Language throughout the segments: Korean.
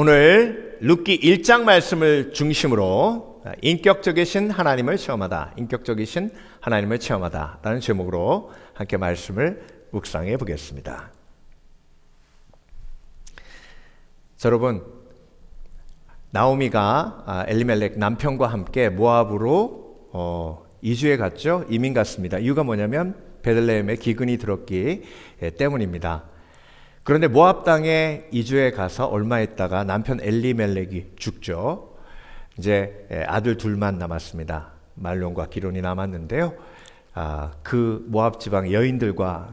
오늘 룻기 1장 말씀을 중심으로 인격적이신 하나님을 체험하다, 인격적이신 하나님을 체험하다 라는 제목으로 함께 말씀을 묵상해 보겠습니다. 자, 여러분, 나오미가 엘리멜렉 남편과 함께 모압으로 이주해 갔죠. 이민 갔습니다. 이유가 뭐냐면 베들레헴에 기근이 들었기 때문입니다. 그런데 모압 땅에 이주해 가서 얼마 있다가 남편 엘리멜렉이 죽죠. 이제 아들 둘만 남았습니다. 말론과 기론이 남았는데요. 그 모압 지방 여인들과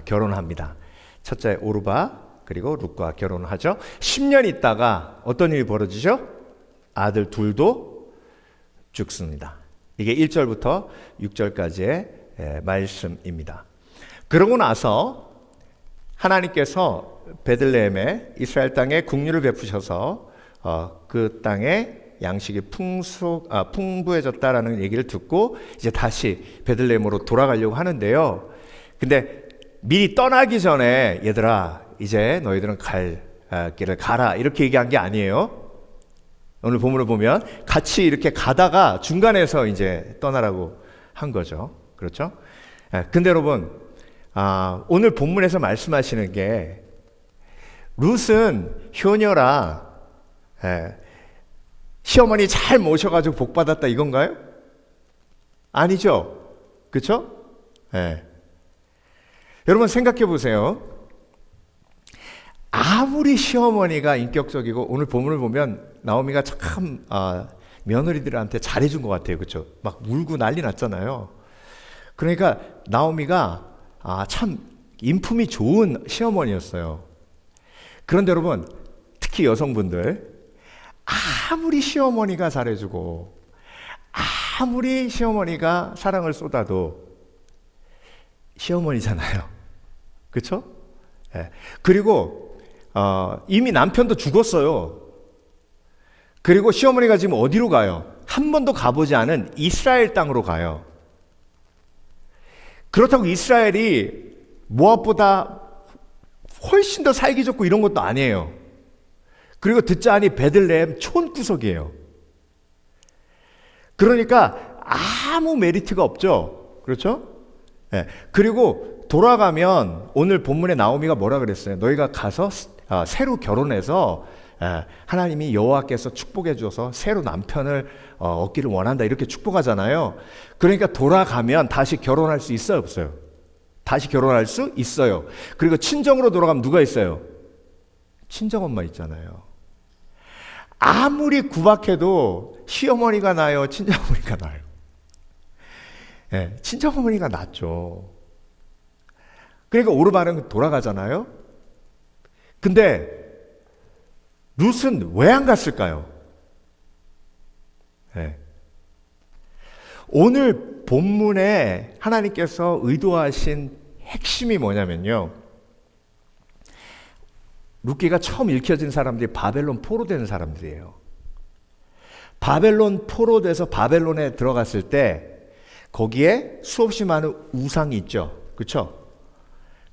결혼합니다. 첫째 오르바 그리고 룻과 결혼하죠. 10년 있다가 어떤 일이 벌어지죠? 아들 둘도 죽습니다. 이게 1절부터 6절까지의 말씀입니다. 그러고 나서 하나님께서 베들레헴에 이스라엘 땅에 국류를 베푸셔서 그 땅에 양식이 풍부해졌다라는 얘기를 듣고 이제 다시 베들레헴으로 돌아가려고 하는데요. 근데 미리 떠나기 전에 얘들아 이제 너희들은 갈 길을 가라 이렇게 얘기한 게 아니에요. 오늘 본문을 보면 같이 이렇게 가다가 중간에서 이제 떠나라고 한 거죠. 그렇죠? 근데 여러분 오늘 본문에서 말씀하시는 게 룻은 효녀라 시어머니 잘 모셔가지고 복 받았다 이건가요? 아니죠. 그렇죠? 여러분 생각해 보세요. 아무리 시어머니가 인격적이고 오늘 본문을 보면 나오미가 참 며느리들한테 잘해준 것 같아요. 그렇죠? 막 울고 난리 났잖아요. 그러니까 나오미가 참 인품이 좋은 시어머니였어요. 그런데 여러분 특히 여성분들 아무리 시어머니가 잘해주고 아무리 시어머니가 사랑을 쏟아도 시어머니잖아요. 그렇죠? 그리고 이미 남편도 죽었어요. 그리고 시어머니가 지금 어디로 가요? 한 번도 가보지 않은 이스라엘 땅으로 가요. 그렇다고 이스라엘이 모압보다 훨씬 더 살기 좋고 이런 것도 아니에요. 그리고 듣자하니 베들레헴 촌구석이에요. 그러니까 아무 메리트가 없죠. 그렇죠? 그리고 돌아가면 오늘 본문에 나오미가 뭐라 그랬어요? 너희가 가서 새로 결혼해서 하나님이 여호와께서 축복해 줘서 새로 남편을 얻기를 원한다 이렇게 축복하잖아요. 그러니까 돌아가면 다시 결혼할 수 있어요, 없어요? 다시 결혼할 수 있어요. 그리고 친정으로 돌아가면 누가 있어요? 친정엄마 있잖아요. 아무리 구박해도 시어머니가 나요, 친정어머니가 나요? 친정어머니가 낫죠. 그러니까 오르바는 돌아가잖아요. 근데 룻은 왜 안 갔을까요? 오늘 본문에 하나님께서 의도하신 핵심이 뭐냐면요. 룻기가 처음 읽혀진 사람들이 바벨론 포로되는 사람들이에요. 바벨론 포로돼서 바벨론에 들어갔을 때 거기에 수없이 많은 우상이 있죠. 그렇죠?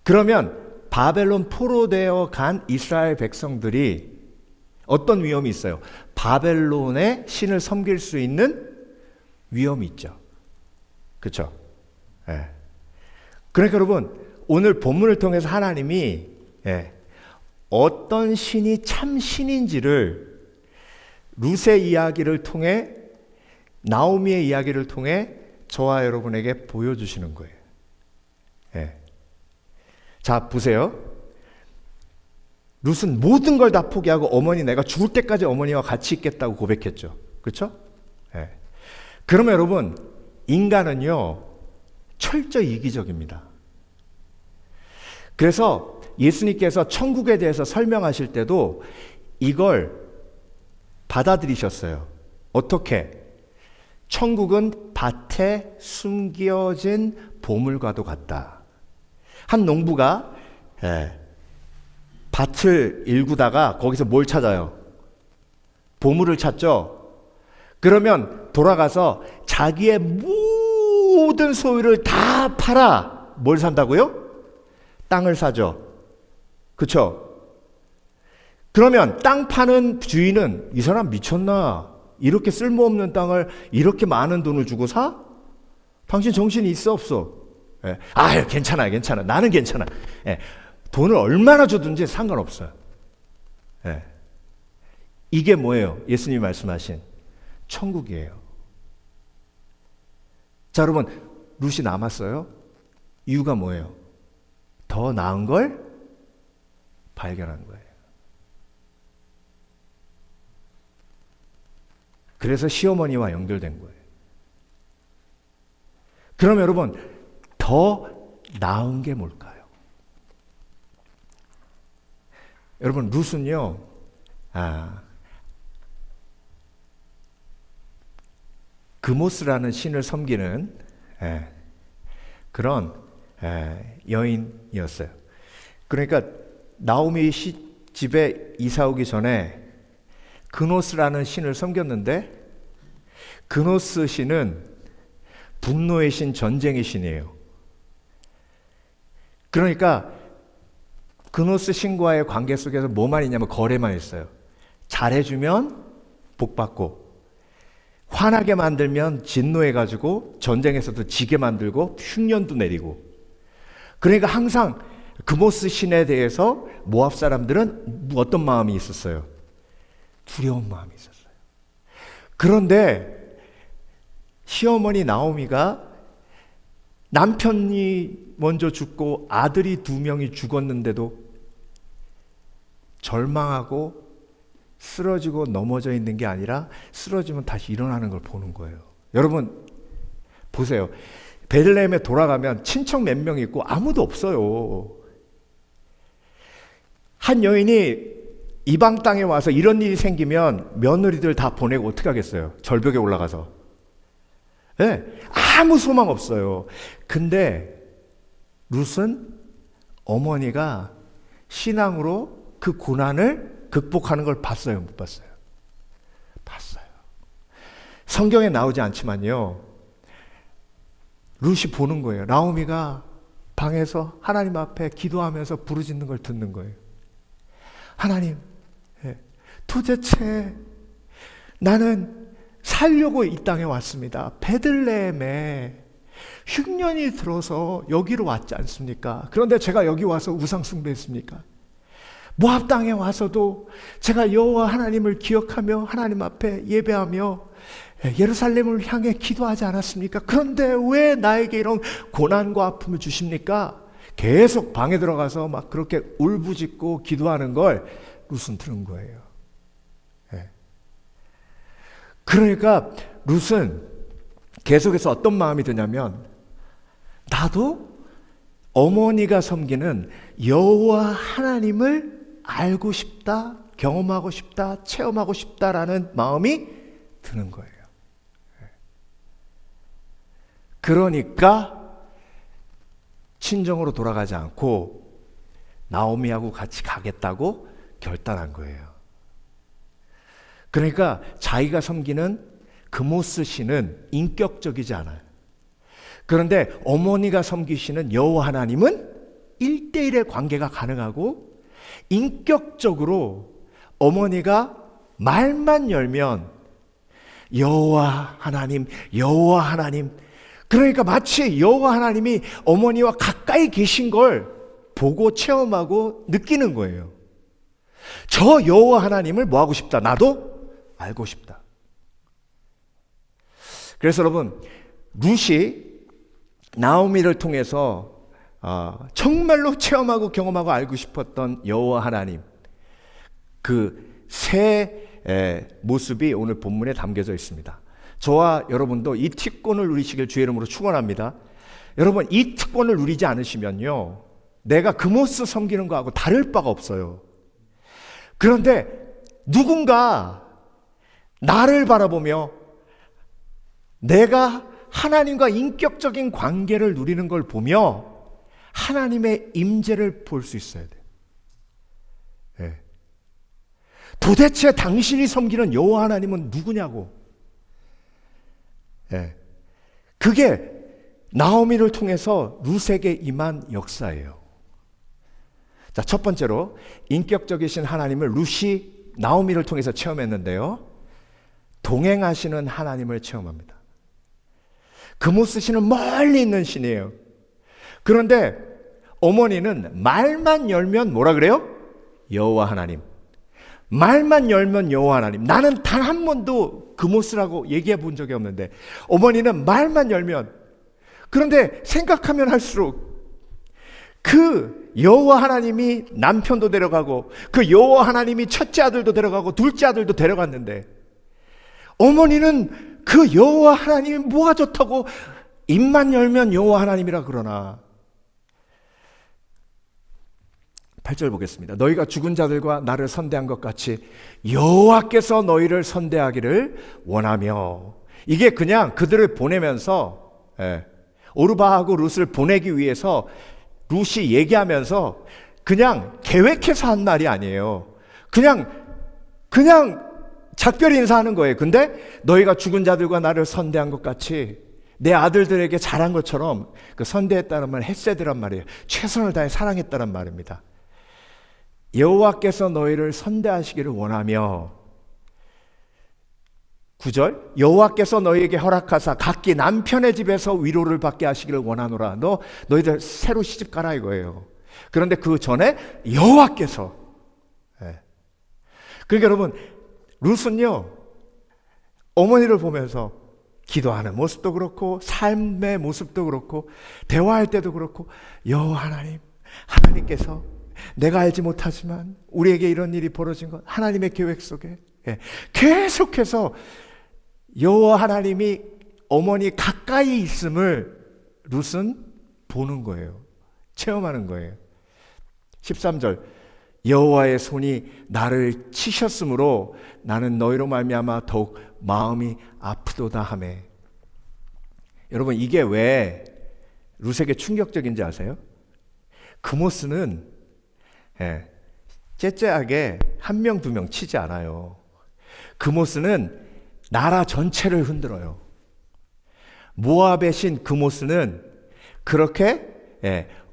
그러면 바벨론 포로되어 간 이스라엘 백성들이 어떤 위험이 있어요? 바벨론의 신을 섬길 수 있는 위험이 있죠. 그렇죠? 그러니까 여러분 오늘 본문을 통해서 하나님이 어떤 신이 참 신인지를 룻의 이야기를 통해 나오미의 이야기를 통해 저와 여러분에게 보여주시는 거예요. 자 보세요. 룻은 모든 걸 다 포기하고 어머니 내가 죽을 때까지 어머니와 같이 있겠다고 고백했죠. 그렇죠? 그러면 여러분 인간은요 철저히 이기적입니다. 그래서 예수님께서 천국에 대해서 설명하실 때도 이걸 받아들이셨어요. 어떻게? 천국은 밭에 숨겨진 보물과도 같다. 한 농부가 밭을 일구다가 거기서 뭘 찾아요? 보물을 찾죠. 그러면 돌아가서 자기의 모든 소유를 다 팔아 뭘 산다고요? 땅을 사죠. 그렇죠? 그러면 땅 파는 주인은 이 사람 미쳤나? 이렇게 쓸모없는 땅을 이렇게 많은 돈을 주고 사? 당신 정신이 있어 없어? 예. 아, 괜찮아. 나는 괜찮아. 예. 돈을 얼마나 주든지 상관없어요. 예. 이게 뭐예요? 예수님이 말씀하신 천국이에요. 자, 여러분, 룻이 남았어요? 이유가 뭐예요? 더 나은 걸 발견한 거예요. 그래서 시어머니와 연결된 거예요. 그럼 여러분, 더 나은 게 뭘까요? 여러분, 룻은요, 그모스라는 신을 섬기는 그런 여인이었어요. 그러니까 나오미 집에 이사 오기 전에 그노스라는 신을 섬겼는데, 그노스 신은 분노의 신, 전쟁의 신이에요. 그러니까 그노스 신과의 관계 속에서 뭐만 있냐면 거래만 있어요. 잘해주면 복받고, 화나게 만들면 진노해가지고 전쟁에서도 지게 만들고 흉년도 내리고. 그러니까 항상 그모스 신에 대해서 모압 사람들은 어떤 마음이 있었어요? 두려운 마음이 있었어요. 그런데 시어머니 나오미가 남편이 먼저 죽고 아들이 2명이 죽었는데도 절망하고 쓰러지고 넘어져 있는 게 아니라 쓰러지면 다시 일어나는 걸 보는 거예요. 여러분 보세요. 베들레헴에 돌아가면 친척 몇 명 있고 아무도 없어요. 한 여인이 이방 땅에 와서 이런 일이 생기면 며느리들 다 보내고 어떻게 하겠어요? 절벽에 올라가서. 네, 아무 소망 없어요. 근데 룻은 어머니가 신앙으로 그 고난을 극복하는 걸 봤어요? 못 봤어요? 봤어요. 성경에 나오지 않지만요, 룻이 보는 거예요. 나오미가 방에서 하나님 앞에 기도하면서 부르짖는 걸 듣는 거예요. 하나님, 도대체 나는 살려고 이 땅에 왔습니다. 베들레헴에 흉년이 들어서 여기로 왔지 않습니까? 그런데 제가 여기 와서 우상 숭배했습니까? 모압 땅에 와서도 제가 여호와 하나님을 기억하며 하나님 앞에 예배하며 예루살렘을 향해 기도하지 않았습니까? 그런데 왜 나에게 이런 고난과 아픔을 주십니까? 계속 방에 들어가서 막 그렇게 울부짖고 기도하는 걸 룻은 들은 거예요. 그러니까 룻은 계속해서 어떤 마음이 드냐면, 나도 어머니가 섬기는 여호와 하나님을 알고 싶다, 경험하고 싶다, 체험하고 싶다라는 마음이 드는 거예요. 그러니까 친정으로 돌아가지 않고 나오미하고 같이 가겠다고 결단한 거예요. 그러니까 자기가 섬기는 그모스 신은 인격적이지 않아요. 그런데 어머니가 섬기시는 여호와 하나님은 1대1의 관계가 가능하고, 인격적으로 어머니가 말만 열면 여호와 하나님, 여호와 하나님, 그러니까 마치 여호와 하나님이 어머니와 가까이 계신 걸 보고 체험하고 느끼는 거예요. 저 여호와 하나님을 뭐 하고 싶다? 나도 알고 싶다. 그래서 여러분, 룻이 나오미를 통해서 정말로 체험하고 경험하고 알고 싶었던 여호와 하나님, 그 새 모습이 오늘 본문에 담겨져 있습니다. 저와 여러분도 이 특권을 누리시길 주의 이름으로 축원합니다. 여러분, 이 특권을 누리지 않으시면요, 내가 그모스 섬기는 거하고 다를 바가 없어요. 그런데 누군가 나를 바라보며 내가 하나님과 인격적인 관계를 누리는 걸 보며 하나님의 임재를 볼 수 있어야 돼요. 네. 도대체 당신이 섬기는 여호와 하나님은 누구냐고. 네. 그게 나오미를 통해서 룻에게 임한 역사예요. 자, 첫 번째로 인격적이신 하나님을 룻이 나오미를 통해서 체험했는데요. 동행하시는 하나님을 체험합니다. 금오스신은 멀리 있는 신이에요. 그런데 어머니는 말만 열면 뭐라 그래요? 여호와 하나님. 말만 열면 여호와 하나님. 나는 단 한 번도 금오스라고 얘기해 본 적이 없는데 어머니는 말만 열면, 그런데 생각하면 할수록 그 여호와 하나님이 남편도 데려가고 그 여호와 하나님이 첫째 아들도 데려가고 둘째 아들도 데려갔는데 어머니는 그 여호와 하나님이 뭐가 좋다고 입만 열면 여호와 하나님이라 그러나. 8절 보겠습니다. 너희가 죽은 자들과 나를 선대한 것 같이 여호와께서 너희를 선대하기를 원하며. 이게 그냥 그들을 보내면서 오르바하고 룻을 보내기 위해서 룻이 얘기하면서 그냥 계획해서 한 말이 아니에요. 그냥 작별 인사하는 거예요. 근데 너희가 죽은 자들과 나를 선대한 것 같이 내 아들들에게 잘한 것처럼, 그 선대했다는 말은 헤세드란 말이에요. 최선을 다해 사랑했다는 말입니다. 여호와께서 너희를 선대하시기를 원하며. 9절 여호와께서 너희에게 허락하사 각기 남편의 집에서 위로를 받게 하시기를 원하노라. 너희들 새로 시집 가라 이거예요. 그런데 그 전에 여호와께서. 그러니까 여러분, 룻은요 어머니를 보면서 기도하는 모습도 그렇고 삶의 모습도 그렇고 대화할 때도 그렇고 여호와 하나님, 하나님께서 내가 알지 못하지만 우리에게 이런 일이 벌어진 것 하나님의 계획 속에 계속해서 여호와 하나님이 어머니 가까이 있음을 룻은 보는 거예요. 체험하는 거예요. 13절 여호와의 손이 나를 치셨으므로 나는 너희로 말미암아 더욱 마음이 아프도다 하매. 여러분, 이게 왜 룻에게 충격적인지 아세요? 금오스는 째째하게 한 명, 두 명 치지 않아요. 금오스는 나라 전체를 흔들어요. 모압의 신 금오스는 그렇게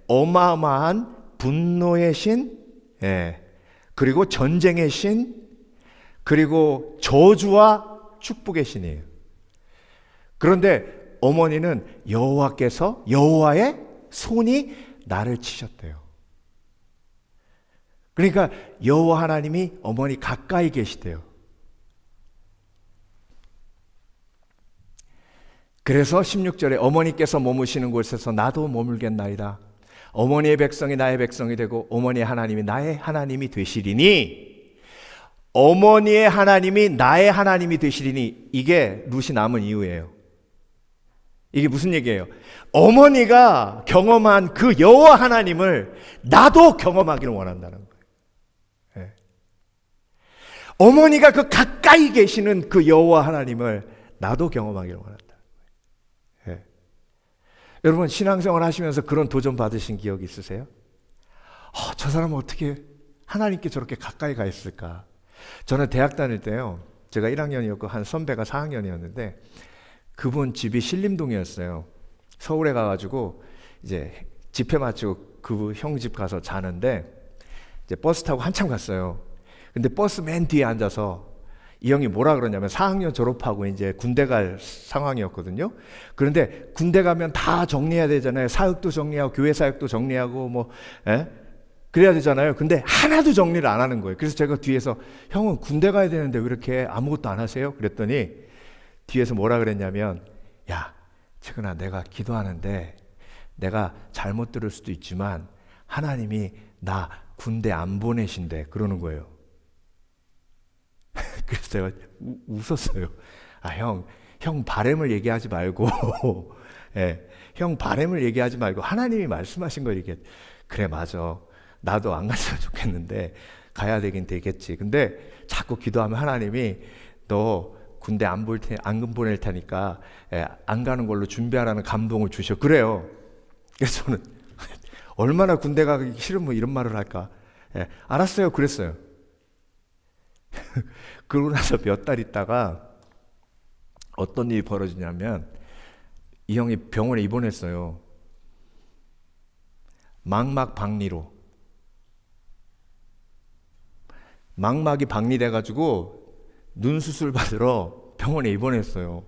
어마어마한 분노의 신, 그리고 전쟁의 신, 그리고 저주와 축복의 신이에요. 그런데 어머니는 여호와의 손이 나를 치셨대요. 그러니까 여호와 하나님이 어머니 가까이 계시대요. 그래서 16절에 어머니께서 머무시는 곳에서 나도 머물겠나이다. 어머니의 백성이 나의 백성이 되고 어머니의 하나님이 나의 하나님이 되시리니. 어머니의 하나님이 나의 하나님이 되시리니, 이게 룻이 남은 이유예요. 이게 무슨 얘기예요? 어머니가 경험한 그 여호와 하나님을 나도 경험하기를 원한다는 거예요. 어머니가 그 가까이 계시는 그 여호와 하나님을 나도 경험하기를 원한다. 여러분, 신앙생활 하시면서 그런 도전 받으신 기억 있으세요? 저 사람은 어떻게 하나님께 저렇게 가까이 가 있을까? 저는 대학 다닐 때요, 제가 1학년이었고 한 선배가 4학년이었는데 그분 집이 신림동이었어요. 서울에 가가지고 이제 집회 마치고 그 형 집 가서 자는데 이제 버스 타고 한참 갔어요. 근데 버스 맨 뒤에 앉아서 이 형이 뭐라 그러냐면 4학년 졸업하고 이제 군대 갈 상황이었거든요. 그런데 군대 가면 다 정리해야 되잖아요. 사역도 정리하고 교회 사역도 정리하고 그래야 되잖아요. 근데 하나도 정리를 안 하는 거예요. 그래서 제가 뒤에서 형은 군대 가야 되는데 왜 이렇게 아무것도 안 하세요? 그랬더니 뒤에서 뭐라 그랬냐면, 야, 최근아, 내가 기도하는데 내가 잘못 들을 수도 있지만 하나님이 나 군대 안 보내신대 그러는 거예요. 그래서 제가 웃었어요. 형 바램을 얘기하지 말고 형 바램을 얘기하지 말고 하나님이 말씀하신 걸 얘기해. 그래, 맞아. 나도 안 갔으면 좋겠는데 가야 되긴 되겠지. 근데 자꾸 기도하면 하나님이 너 군대 안 보낼 테니까 안 가는 걸로 준비하라는 감동을 주셔. 그래요. 그래서 저는 얼마나 군대 가기 싫으면 이런 말을 할까. 알았어요. 그랬어요. 그러고 나서 몇 달 있다가 어떤 일이 벌어지냐면 이 형이 병원에 입원했어요. 망막박리로. 망막이 박리돼가지고 눈 수술 받으러 병원에 입원했어요.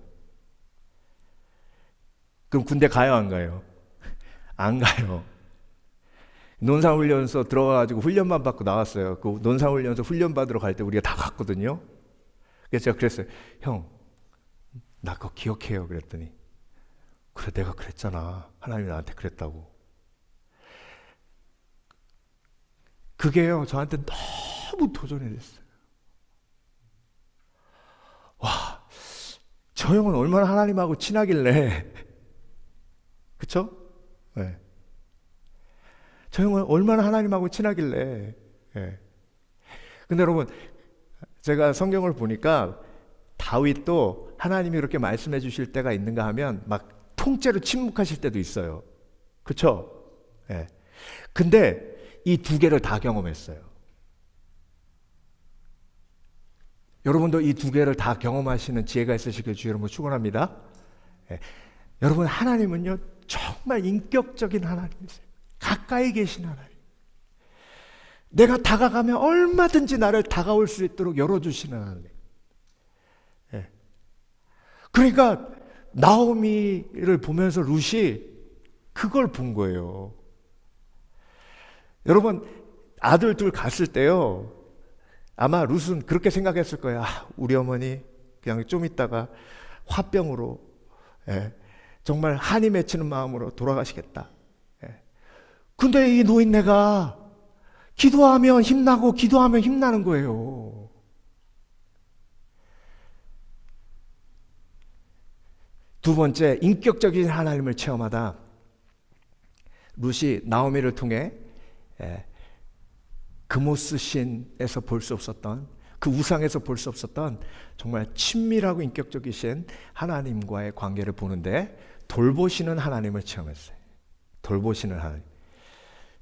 그럼 군대 가요, 안 가요? 안 가요. 논산훈련소 들어가가지고 훈련만 받고 나왔어요. 그 논산훈련소 훈련 받으러 갈 때 우리가 다 갔거든요. 그래서 제가 그랬어요. 형, 나 그거 기억해요. 그랬더니 그래, 내가 그랬잖아. 하나님이 나한테 그랬다고. 그게요, 저한테 너무 도전이 됐어요. 와, 저 형은 얼마나 하나님하고 친하길래, 그쵸? 네. 저 형은 얼마나 하나님하고 친하길래. 네. 근데 여러분, 제가 성경을 보니까 다윗도 하나님이 그렇게 말씀해 주실 때가 있는가 하면 막 통째로 침묵하실 때도 있어요. 그쵸? 네. 근데 이 두 개를 다 경험했어요. 여러분도 이 두 개를 다 경험하시는 지혜가 있으시길 주의 이름으로 축원합니다. 네. 여러분, 하나님은요 정말 인격적인 하나님이세요. 가까이 계신 하나님. 내가 다가가면 얼마든지 나를 다가올 수 있도록 열어주시는 하나님. 네. 그러니까 나오미를 보면서 룻이 그걸 본 거예요. 여러분, 아들 둘 갔을 때요, 아마 룻은 그렇게 생각했을 거예요. 아, 우리 어머니 그냥 좀 있다가 화병으로, 정말 한이 맺히는 마음으로 돌아가시겠다. 근데 이 노인네가 기도하면 힘나고 기도하면 힘나는 거예요. 두 번째, 인격적인 하나님을 체험하다. 룻이 나오미를 통해 그모스 신에서 볼 수 없었던, 그 우상에서 볼 수 없었던 정말 친밀하고 인격적이신 하나님과의 관계를 보는데 돌보시는 하나님을 체험했어요. 돌보시는 하나님.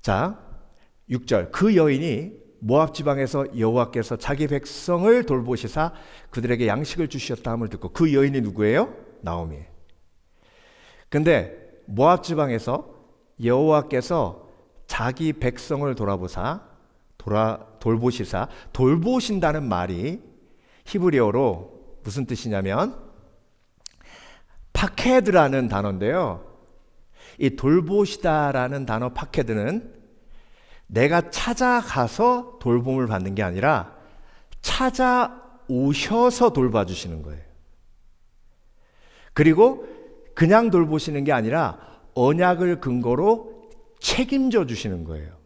자, 6절. 그 여인이 모압 지방에서 여호와께서 자기 백성을 돌보시사 그들에게 양식을 주셨다 함을 듣고, 그 여인이 누구예요? 나오미. 근데 모압 지방에서 여호와께서 자기 백성을 돌보시사, 돌보신다는 말이 히브리어로 무슨 뜻이냐면 파케드라는 단어인데요. 이 돌보시다라는 단어 파케드는 내가 찾아가서 돌봄을 받는 게 아니라 찾아오셔서 돌봐주시는 거예요. 그리고 그냥 돌보시는 게 아니라 언약을 근거로 책임져 주시는 거예요.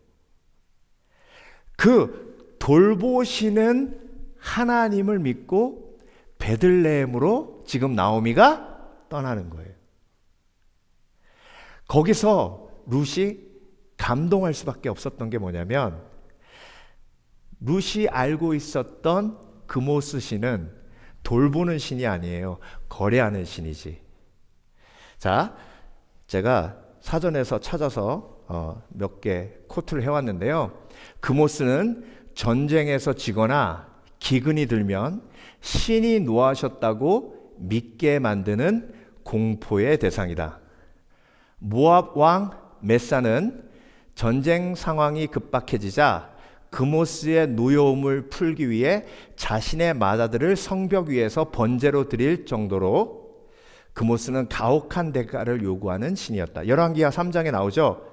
그 돌보시는 하나님을 믿고 베들레헴으로 지금 나오미가 떠나는 거예요. 거기서 룻이 감동할 수밖에 없었던 게 뭐냐면, 룻이 알고 있었던 그모스 신은 돌보는 신이 아니에요. 거래하는 신이지. 자, 제가 사전에서 찾아서 몇 개 코트를 해왔는데요. 그모스는 전쟁에서 지거나 기근이 들면 신이 노하셨다고 믿게 만드는 공포의 대상이다. 모압 왕 메사는 전쟁 상황이 급박해지자 그모스의 노여움을 풀기 위해 자신의 맏아들을 성벽 위에서 번제로 드릴 정도로 그모스는 가혹한 대가를 요구하는 신이었다. 열왕기하 3장에 나오죠.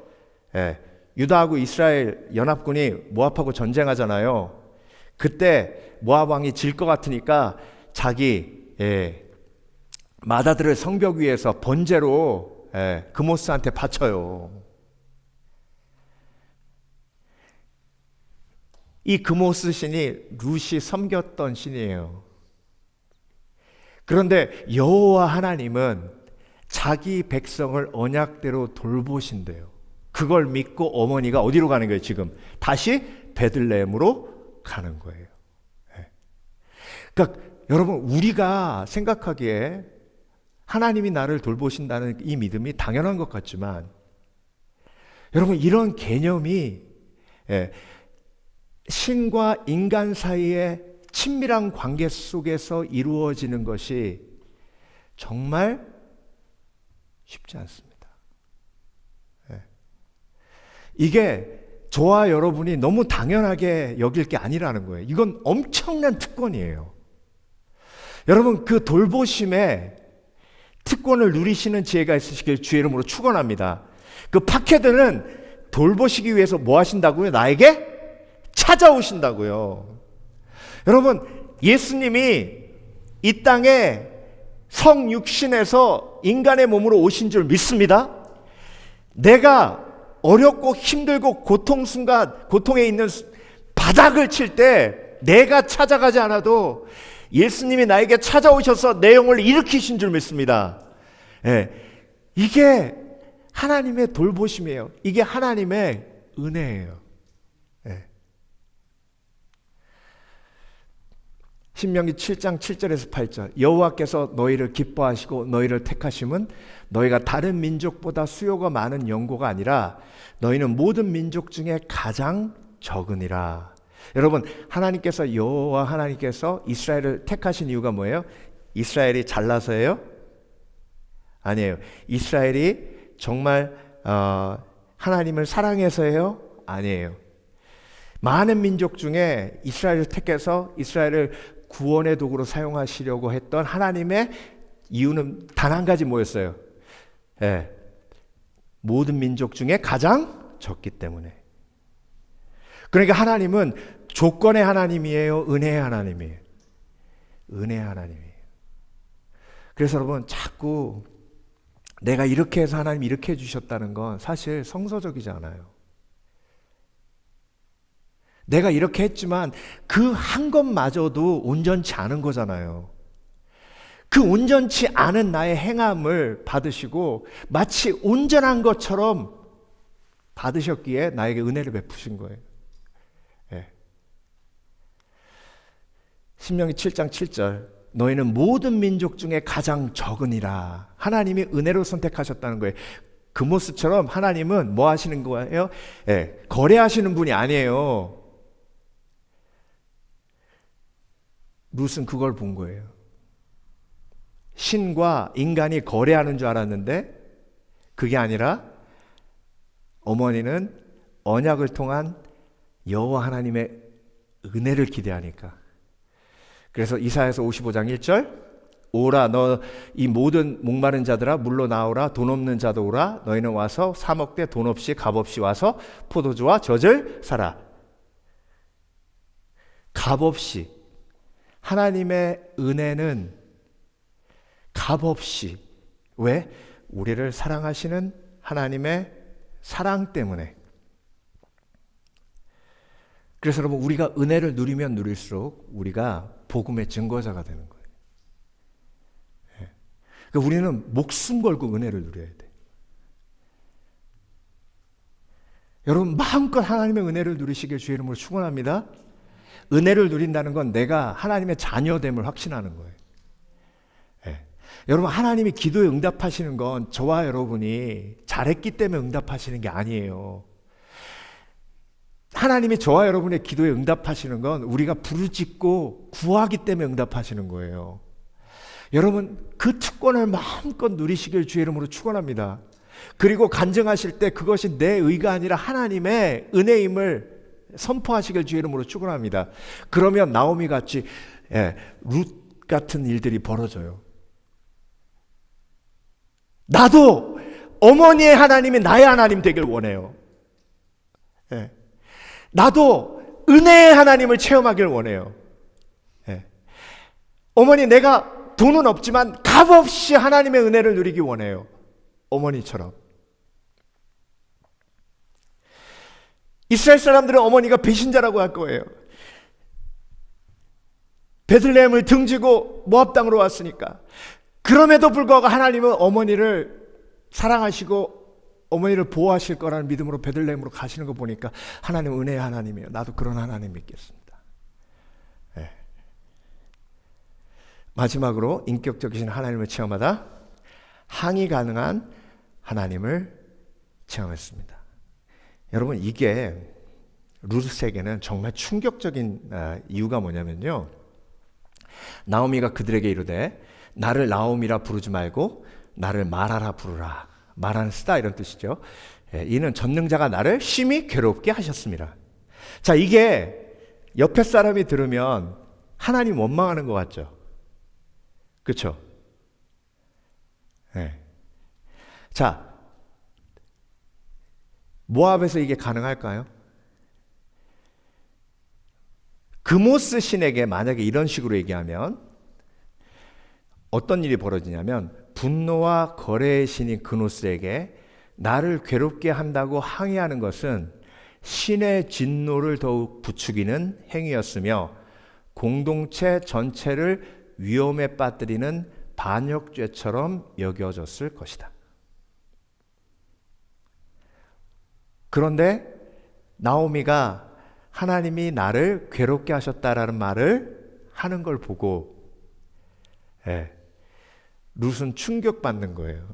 유다하고 이스라엘 연합군이 모압하고 전쟁하잖아요. 그때 모압 왕이 질 것 같으니까 자기 맏아들을 성벽 위에서 번제로 그모스한테 바쳐요. 이 그모스 신이 룻이 섬겼던 신이에요. 그런데 여호와 하나님은 자기 백성을 언약대로 돌보신대요. 그걸 믿고 어머니가 어디로 가는 거예요? 지금 다시 베들레헴으로 가는 거예요. 그러니까 여러분, 우리가 생각하기에 하나님이 나를 돌보신다는 이 믿음이 당연한 것 같지만, 여러분, 이런 개념이 신과 인간 사이의 친밀한 관계 속에서 이루어지는 것이 정말 쉽지 않습니다. 이게 저와 여러분이 너무 당연하게 여길 게 아니라는 거예요. 이건 엄청난 특권이에요. 여러분, 그 돌보심에 특권을 누리시는 지혜가 있으시길 주의 이름으로 축원합니다. 그 박해들은 돌보시기 위해서 뭐 하신다고요? 나에게 찾아오신다고요. 여러분, 예수님이 이 땅에 성육신에서 인간의 몸으로 오신 줄 믿습니다. 내가 어렵고 힘들고 고통에 있는 바닥을 칠 때 내가 찾아가지 않아도 예수님이 나에게 찾아오셔서 내 영혼을 일으키신 줄 믿습니다. 예, 이게 하나님의 돌보심이에요. 이게 하나님의 은혜예요. 예. 신명기 7장 7절에서 8절, 여호와께서 너희를 기뻐하시고 너희를 택하심은 너희가 다른 민족보다 수요가 많은 연고가 아니라 너희는 모든 민족 중에 가장 적으니라. 여러분, 하나님께서, 여호와 하나님께서 이스라엘을 택하신 이유가 뭐예요? 이스라엘이 잘나서예요? 아니에요. 이스라엘이 정말 하나님을 사랑해서예요? 아니에요. 많은 민족 중에 이스라엘을 택해서 이스라엘을 구원의 도구로 사용하시려고 했던 하나님의 이유는 단 한 가지 뭐였어요? 예, 모든 민족 중에 가장 적기 때문에. 그러니까 하나님은 조건의 하나님이에요? 은혜의 하나님이에요? 은혜의 하나님이에요. 그래서 여러분, 자꾸 내가 이렇게 해서 하나님이 이렇게 해주셨다는 건 사실 성서적이지 않아요. 내가 이렇게 했지만 그 한 것마저도 온전치 않은 거잖아요. 그 온전치 않은 나의 행함을 받으시고 마치 온전한 것처럼 받으셨기에 나에게 은혜를 베푸신 거예요. 예. 신명기 7장 7절, 너희는 모든 민족 중에 가장 적으니라. 하나님이 은혜로 선택하셨다는 거예요. 그 모습처럼 하나님은 뭐 하시는 거예요? 예, 거래하시는 분이 아니에요. 룻은 그걸 본 거예요. 신과 인간이 거래하는 줄 알았는데 그게 아니라 어머니는 언약을 통한 여호와 하나님의 은혜를 기대하니까. 그래서 이사야서 55장 1절, 오라 너 이 모든 목마른 자들아 물로 나오라, 돈 없는 자도 오라, 너희는 와서 사 먹되 돈 없이 값 없이 와서 포도주와 젖을 사라. 값 없이, 하나님의 은혜는 값 없이. 왜? 우리를 사랑하시는 하나님의 사랑 때문에. 그래서 여러분, 우리가 은혜를 누리면 누릴수록 우리가 복음의 증거자가 되는 거예요. 그러니까 우리는 목숨 걸고 은혜를 누려야 돼. 여러분, 마음껏 하나님의 은혜를 누리시길 주의 이름으로 축원합니다. 은혜를 누린다는 건 내가 하나님의 자녀됨을 확신하는 거예요. 네. 여러분, 하나님이 기도에 응답하시는 건 저와 여러분이 잘했기 때문에 응답하시는 게 아니에요. 하나님이 저와 여러분의 기도에 응답하시는 건 우리가 부르짖고 구하기 때문에 응답하시는 거예요. 여러분, 그 특권을 마음껏 누리시길 주의 이름으로 축원합니다. 그리고 간증하실 때 그것이 내 의가 아니라 하나님의 은혜임을 선포하시길 주의 이름으로 축원합니다. 그러면 나오미 같이, 룻 같은 일들이 벌어져요. 나도 어머니의 하나님이 나의 하나님 되길 원해요. 나도 은혜의 하나님을 체험하길 원해요. 어머니, 내가 돈은 없지만 값없이 하나님의 은혜를 누리기 원해요. 어머니처럼. 이스라엘 사람들은 어머니가 배신자라고 할 거예요. 베들레헴을 등지고 모압 땅으로 왔으니까. 그럼에도 불구하고 하나님은 어머니를 사랑하시고 어머니를 보호하실 거라는 믿음으로 베들레헴으로 가시는 거 보니까 하나님 은혜의 하나님이에요. 나도 그런 하나님 믿겠습니다. 네. 마지막으로 인격적이신 하나님을 체험하다 항의 가능한 하나님을 체험했습니다. 여러분, 이게 룻에게는 정말 충격적인 이유가 뭐냐면요, 나오미가 그들에게 이르되 나를 나오미라 부르지 말고 나를 마라라 부르라. 마라는 쓰다 이런 뜻이죠. 이는 전능자가 나를 심히 괴롭게 하셨습니다. 자, 이게 옆에 사람이 들으면 하나님 원망하는 것 같죠? 그렇죠? 네. 자, 모압에서 이게 가능할까요? 그모스 신에게 만약에 이런 식으로 얘기하면 어떤 일이 벌어지냐면, 분노와 거래의 신인 그노스에게 나를 괴롭게 한다고 항의하는 것은 신의 진노를 더욱 부추기는 행위였으며 공동체 전체를 위험에 빠뜨리는 반역죄처럼 여겨졌을 것이다. 그런데 나오미가 하나님이 나를 괴롭게 하셨다라는 말을 하는 걸 보고 룻은 충격받는 거예요.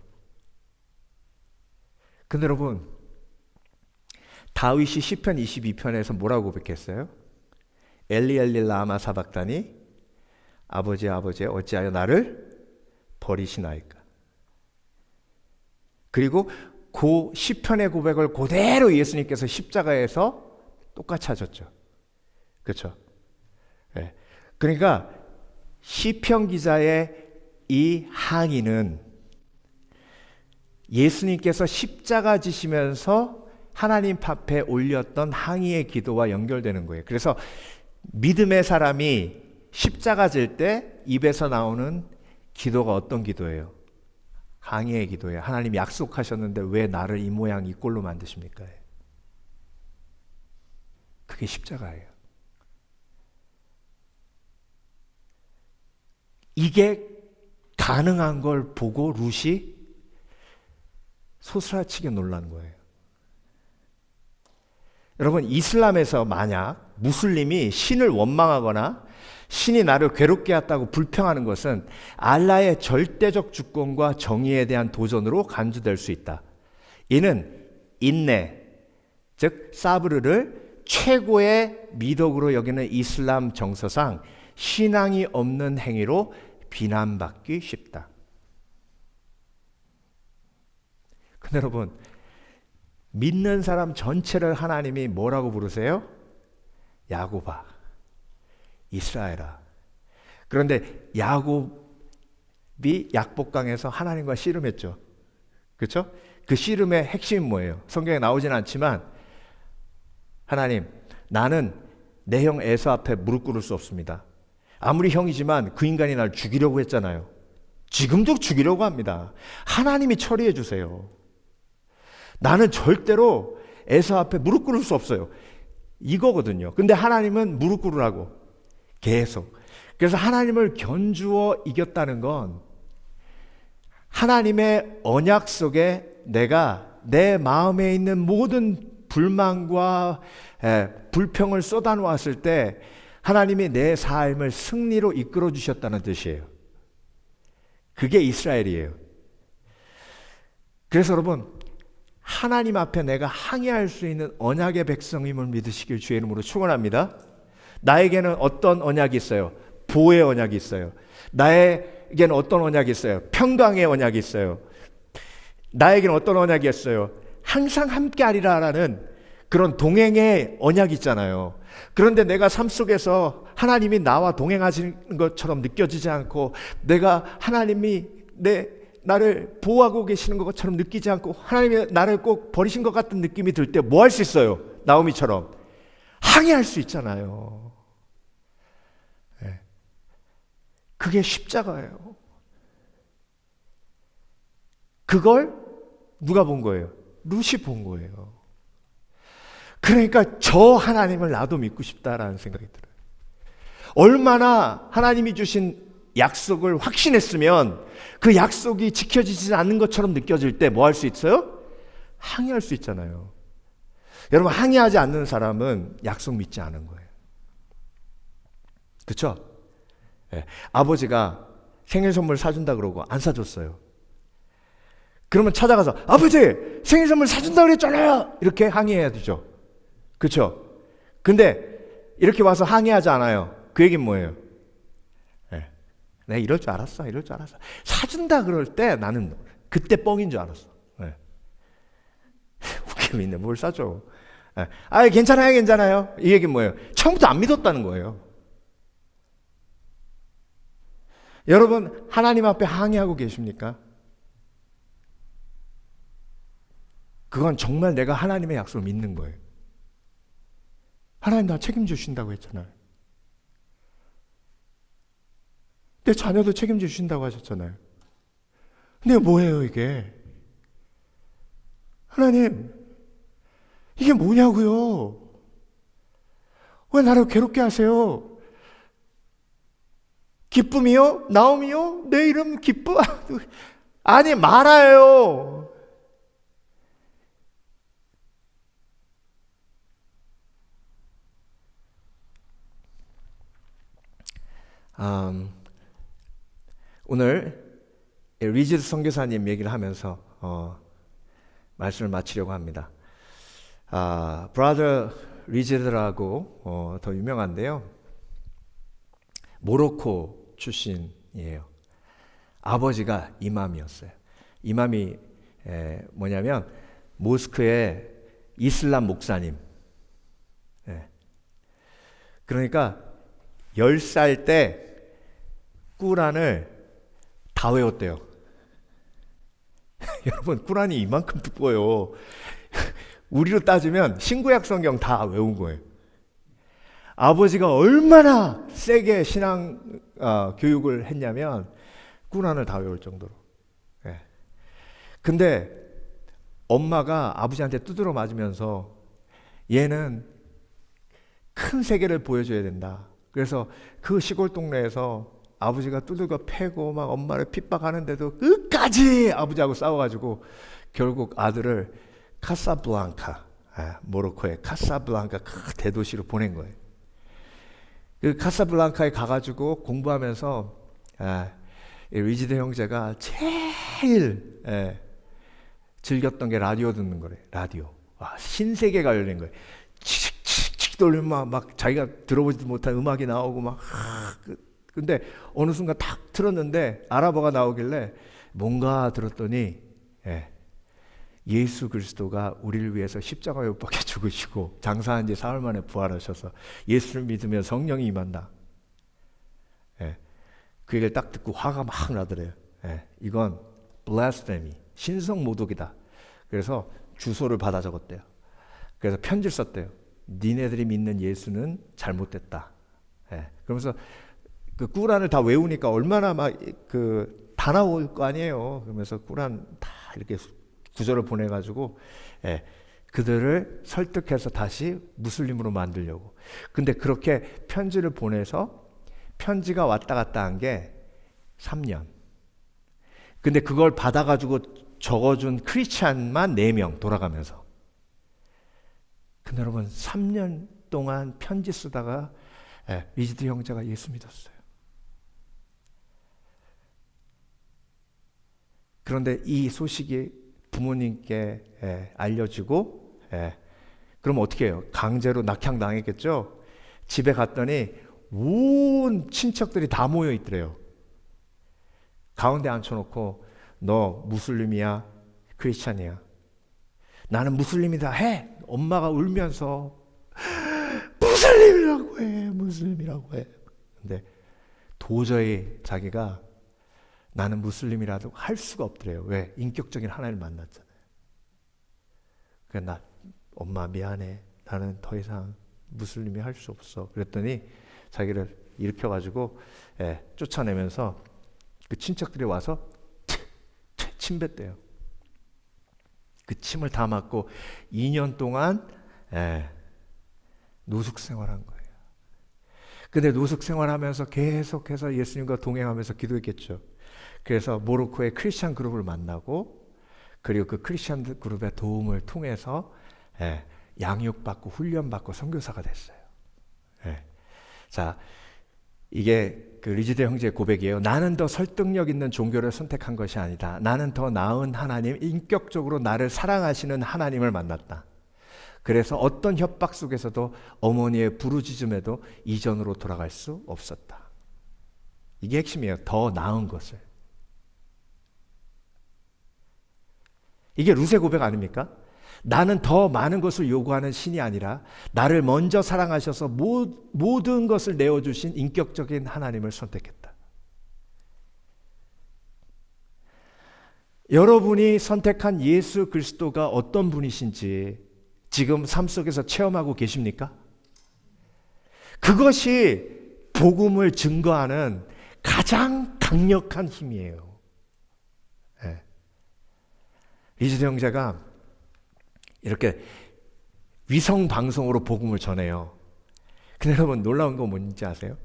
근데 여러분, 다윗이 시편 22편에서 뭐라고 고백했어요? 엘리 엘리 라마 사박다니, 아버지 아버지 어찌하여 나를 버리시나이까. 그리고 그 시편의 고백을 그대로 예수님께서 십자가에서 똑같이 하셨죠. 그렇죠? 네. 그러니까 시편 기자의 이 항의는 예수님께서 십자가 지시면서 하나님 앞에 올렸던 항의의 기도와 연결되는 거예요. 그래서 믿음의 사람이 십자가 질 때 입에서 나오는 기도가 어떤 기도예요? 항의의 기도예요. 하나님 약속하셨는데 왜 나를 이 모양 이 꼴로 만드십니까? 그게 십자가예요. 이게 가능한 걸 보고 룻이 소스라치게 놀란 거예요. 여러분, 이슬람에서 만약 무슬림이 신을 원망하거나 신이 나를 괴롭게 했다고 불평하는 것은 알라의 절대적 주권과 정의에 대한 도전으로 간주될 수 있다. 이는 인내, 즉 사브르를 최고의 미덕으로 여기는 이슬람 정서상 신앙이 없는 행위로 비난받기 쉽다. 근데 여러분, 믿는 사람 전체를 하나님이 뭐라고 부르세요? 야곱아, 이스라엘아. 그런데 야곱이 약복강에서 하나님과 씨름했죠. 그렇죠? 그 씨름의 핵심이 뭐예요? 성경에 나오진 않지만, 하나님, 나는 내 형 에서 앞에 무릎 꿇을 수 없습니다. 아무리 형이지만 그 인간이 날 죽이려고 했잖아요. 지금도 죽이려고 합니다. 하나님이 처리해 주세요. 나는 절대로 에서 앞에 무릎 꿇을 수 없어요. 이거거든요. 근데 하나님은 무릎 꿇으라고 계속. 그래서 하나님을 견주어 이겼다는 건 하나님의 언약 속에 내가 내 마음에 있는 모든 불만과 불평을 쏟아놓았을 때 하나님이 내 삶을 승리로 이끌어 주셨다는 뜻이에요. 그게 이스라엘이에요. 그래서 여러분, 하나님 앞에 내가 항의할 수 있는 언약의 백성임을 믿으시길 주의 이름으로 축원합니다. 나에게는 어떤 언약이 있어요? 보호의 언약이 있어요. 나에게는 어떤 언약이 있어요? 평강의 언약이 있어요. 나에게는 어떤 언약이 있어요? 항상 함께하리라라는 그런 동행의 언약이 있잖아요. 그런데 내가 삶 속에서 하나님이 나와 동행하시는 것처럼 느껴지지 않고, 내가 하나님이 나를 보호하고 계시는 것처럼 느끼지 않고 하나님이 나를 꼭 버리신 것 같은 느낌이 들 때 뭐 할 수 있어요? 나오미처럼 항의할 수 있잖아요. 네. 그게 십자가예요. 그걸 누가 본 거예요? 룻이 본 거예요. 그러니까 저 하나님을 나도 믿고 싶다라는 생각이 들어요. 얼마나 하나님이 주신 약속을 확신했으면 그 약속이 지켜지지 않는 것처럼 느껴질 때 뭐 할 수 있어요? 항의할 수 있잖아요. 여러분, 항의하지 않는 사람은 약속 믿지 않은 거예요. 그렇죠? 네. 아버지가 생일 선물 사준다 그러고 안 사줬어요. 그러면 찾아가서 아버지 생일 선물 사준다 그랬잖아요, 이렇게 항의해야 되죠. 그렇죠? 근데 이렇게 와서 항의하지 않아요. 그 얘기는 뭐예요? 내가 이럴 줄 알았어. 사준다 그럴 때 나는 그때 뻥인 줄 알았어. 이렇게 믿네. 뭘 싸줘. 괜찮아요, 괜찮아요. 이 얘기는 뭐예요? 처음부터 안 믿었다는 거예요. 여러분, 하나님 앞에 항의하고 계십니까? 그건 정말 내가 하나님의 약속을 믿는 거예요. 하나님 나 책임지신다고 했잖아요. 내 자녀도 책임지신다고 하셨잖아요. 근데 뭐예요 이게? 하나님, 이게 뭐냐고요? 왜 나를 괴롭게 하세요? 기쁨이요? 나옴이요? 내 이름 기쁨? 아니 말아요. 오늘 리지드 선교사님 얘기를 하면서 말씀을 마치려고 합니다. 브라더 리지드라고 더 유명한데요. 모로코 출신이에요. 아버지가 이맘이었어요. 이맘이 뭐냐면 모스크의 이슬람 목사님. 그러니까 10살 때 꾸란을 다 외웠대요. 여러분, 꾸란이 이만큼 두꺼워요. 우리로 따지면 신구약 성경 다 외운 거예요. 아버지가 얼마나 세게 신앙 교육을 했냐면 꾸란을 다 외울 정도로. 근데 엄마가 아버지한테 두드러 맞으면서 얘는 큰 세계를 보여줘야 된다. 그래서 그 시골 동네에서 아버지가 두들겨 패고 막 엄마를 핍박하는데도 끝까지 아버지하고 싸워가지고 결국 아들을 카사블랑카, 모로코의 카사블랑카 그 대도시로 보낸 거예요. 그 카사블랑카에 가가지고 공부하면서 리지드 형제가 제일 즐겼던 게 라디오 듣는 거래. 라디오. 신세계가 열린 거예요. 칙칙칙 돌리면 막 자기가 들어보지도 못한 음악이 나오고 막. 근데 어느 순간 탁 틀었는데 아랍어가 나오길래 뭔가 들었더니 예수 그리스도가 우리를 위해서 십자가에 못 박혀 죽으시고 장사한 지 사흘 만에 부활하셔서 예수를 믿으면 성령이 임한다. 그 얘기를 딱 듣고 화가 막 나더래요. 이건 blasphemy, 신성 모독이다. 그래서 주소를 받아 적었대요. 그래서 편지를 썼대요. 니네들이 믿는 예수는 잘못됐다. 그러면서 그 꾸란을 다 외우니까 얼마나 막 다 나올 거 아니에요. 그러면서 꾸란 다 이렇게 구절을 보내가지고 그들을 설득해서 다시 무슬림으로 만들려고. 근데 그렇게 편지를 보내서 편지가 왔다 갔다 한 게 3년. 근데 그걸 받아가지고 적어준 크리스찬만 4명 돌아가면서. 근데 여러분 3년 동안 편지 쓰다가 리지드 형제가 예수 믿었어요. 그런데 이 소식이 부모님께 알려지고 그럼 어떻게 해요? 강제로 낙향당했겠죠? 집에 갔더니 온 친척들이 다 모여 있더래요. 가운데 앉혀놓고 너 무슬림이야? 크리스찬이야? 나는 무슬림이다 해! 엄마가 울면서 무슬림이라고 해. 근데 도저히 자기가 나는 무슬림이라도 할 수가 없더래요. 왜? 인격적인 하나님을 만났잖아요. 그러니까 엄마 미안해. 나는 더 이상 무슬림이 할 수 없어. 그랬더니 자기를 일으켜가지고 쫓아내면서 그 친척들이 와서 침 뱉대요. 그 침을 다 맞고 2년 동안 노숙 생활한 거예요. 근데 노숙 생활하면서 계속해서 예수님과 동행하면서 기도했겠죠. 그래서 모로코의 크리스찬 그룹을 만나고 그리고 그 크리스찬 그룹의 도움을 통해서 양육받고 훈련받고 선교사가 됐어요. 자, 이게 그 리지드 형제의 고백이에요. 나는 더 설득력 있는 종교를 선택한 것이 아니다. 나는 더 나은 하나님, 인격적으로 나를 사랑하시는 하나님을 만났다. 그래서 어떤 협박 속에서도 어머니의 부르짖음에도 이전으로 돌아갈 수 없었다. 이게 핵심이에요. 더 나은 것을. 이게 루세 고백 아닙니까? 나는 더 많은 것을 요구하는 신이 아니라 나를 먼저 사랑하셔서 모든 것을 내어주신 인격적인 하나님을 선택했다. 여러분이 선택한 예수 그리스도가 어떤 분이신지 지금 삶 속에서 체험하고 계십니까? 그것이 복음을 증거하는 가장 강력한 힘이에요. 네. 리즈드 형제가 이렇게 위성 방송으로 복음을 전해요. 근데 여러분 놀라운 거 뭔지 아세요?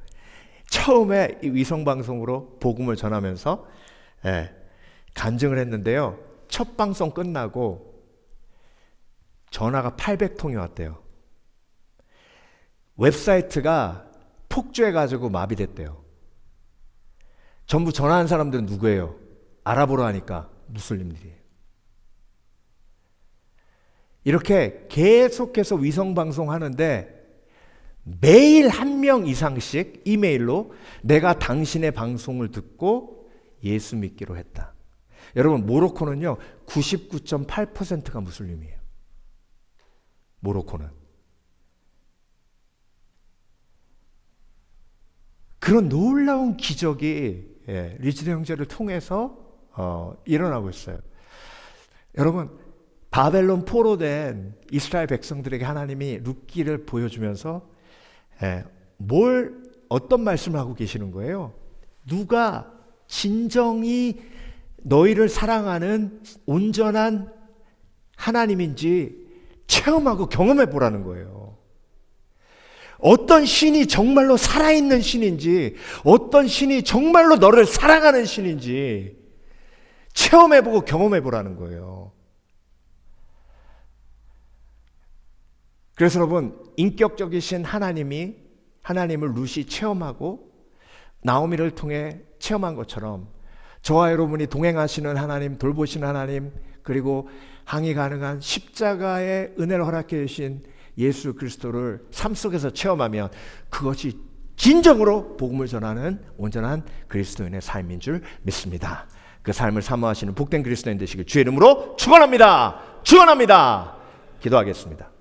처음에 이 위성 방송으로 복음을 전하면서 간증을 했는데요. 첫 방송 끝나고 전화가 800통이 왔대요. 웹사이트가 폭주해가지고 마비됐대요. 전부 전화한 사람들은 누구예요? 아랍어로 하니까 무슬림들이에요. 이렇게 계속해서 위성방송 하는데 매일 1명 이상씩 이메일로 내가 당신의 방송을 듣고 예수 믿기로 했다. 여러분 모로코는요 99.8%가 무슬림이에요. 모로코는. 그런 놀라운 기적이 리즈드 형제를 통해서 일어나고 있어요. 여러분 바벨론 포로된 이스라엘 백성들에게 하나님이 룻기를 보여주면서 어떤 말씀을 하고 계시는 거예요? 누가 진정이 너희를 사랑하는 온전한 하나님인지 체험하고 경험해 보라는 거예요. 어떤 신이 정말로 살아있는 신인지, 어떤 신이 정말로 너를 사랑하는 신인지 체험해보고 경험해보라는 거예요. 그래서 여러분, 인격적이신 하나님을 룻이 체험하고 나오미를 통해 체험한 것처럼 저와 여러분이 동행하시는 하나님, 돌보시는 하나님, 그리고 항의 가능한 십자가의 은혜를 허락해 주신 예수 그리스도를 삶 속에서 체험하면 그것이 진정으로 복음을 전하는 온전한 그리스도인의 삶인 줄 믿습니다. 그 삶을 사모하시는 복된 그리스도인 되시길 주의 이름으로 축원합니다. 축원합니다. 기도하겠습니다.